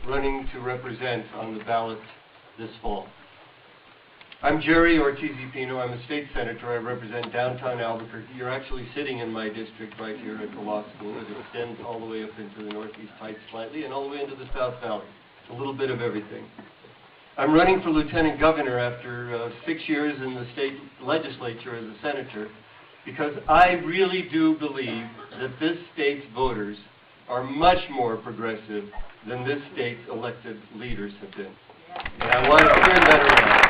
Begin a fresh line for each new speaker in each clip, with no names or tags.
running to represent on the ballot this fall. I'm Jerry Ortiz-Pino. I'm a state senator. I represent downtown Albuquerque. You're actually sitting in my district right here at the law school. It extends all the way up into the Northeast Heights slightly and all the way into the South Valley. A little bit of everything. I'm running for lieutenant governor after 6 years in the state legislature as a senator because I really do believe that this state's voters are much more progressive than this state's elected leaders have been. And I want to turn that around.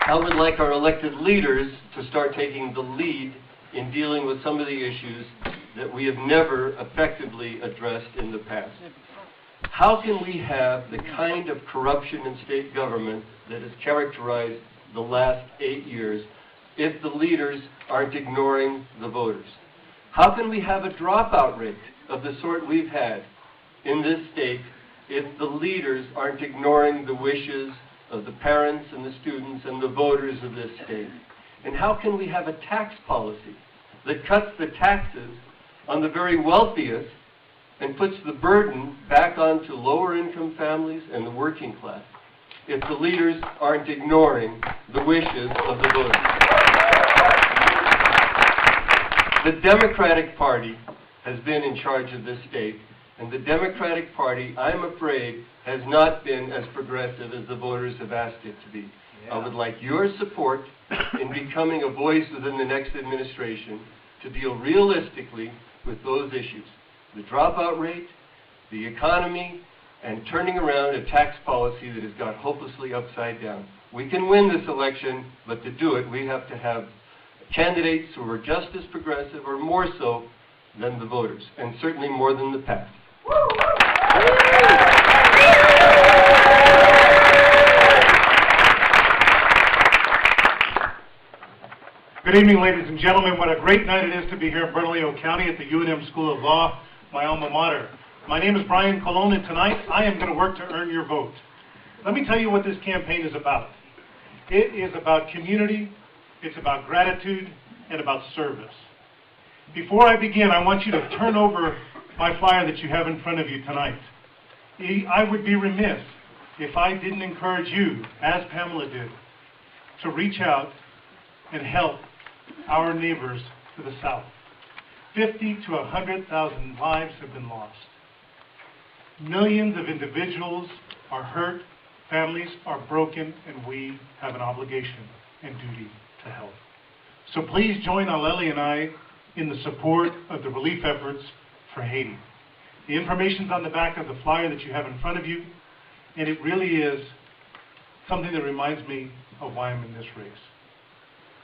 I would like our elected leaders to start taking the lead in dealing with some of the issues that we have never effectively addressed in the past. How can we have the kind of corruption in state government that has characterized the last 8 years if the leaders aren't ignoring the voters? How can we have a dropout rate of the sort we've had in this state if the leaders aren't ignoring the wishes of the parents and the students and the voters of this state? And how can we have a tax policy that cuts the taxes on the very wealthiest and puts the burden back onto lower income families and the working class if the leaders aren't ignoring the wishes of the voters? The Democratic Party has been in charge of this state, and the Democratic Party, I'm afraid, has not been as progressive as the voters have asked it to be. I would like your support in becoming a voice within the next administration to deal realistically with those issues: the dropout rate, the economy, and turning around a tax policy that has got hopelessly upside down. We can win this election, but to do it, we have to have candidates who are just as progressive or more so than the voters, and certainly more than the past.
Good evening, ladies and gentlemen. What a great night it is to be here in Bernalillo County at the UNM School of Law, my alma mater. My name is Brian Colon, and tonight I am going to work to earn your vote. Let me tell you what this campaign is about. It is about community, it's about gratitude, and about service. Before I begin, I want you to turn over my flyer that you have in front of you tonight. I would be remiss if I didn't encourage you, as Pamela did, to reach out and help our neighbors to the south. 50 to 100,000 lives have been lost. Millions of individuals are hurt, families are broken, and we have an obligation and duty to help. So please join Aleli and I in the support of the relief efforts for Haiti. The information's on the back of the flyer that you have in front of you, and it really is something that reminds me of why I'm in this race.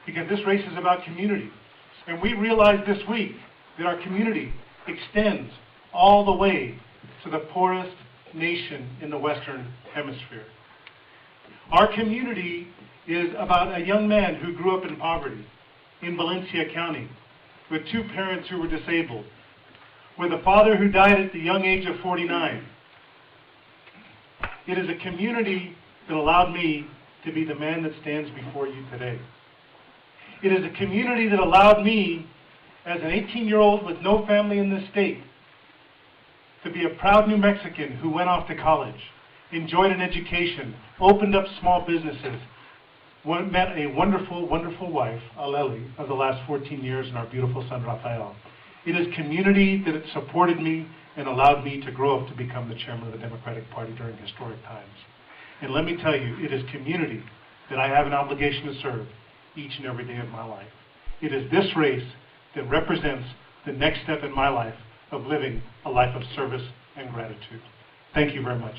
Because this race is about community. And we realized this week that our community extends all the way to the poorest nation in the Western Hemisphere. Our community is about a young man who grew up in poverty in Valencia County with two parents who were disabled, with a father who died at the young age of 49. It is a community that allowed me to be the man that stands before you today. It is a community that allowed me, as an 18-year-old with no family in this state, to be a proud New Mexican who went off to college, enjoyed an education, opened up small businesses, met a wonderful, wonderful wife, Aleli, of the last 14 years, and our beautiful son, Rafael. It is community that supported me and allowed me to grow up to become the chairman of the Democratic Party during historic times. And let me tell you, it is community that I have an obligation to serve each and every day of my life. It is this race that represents the next step in my life of living a life of service and gratitude. Thank you very much.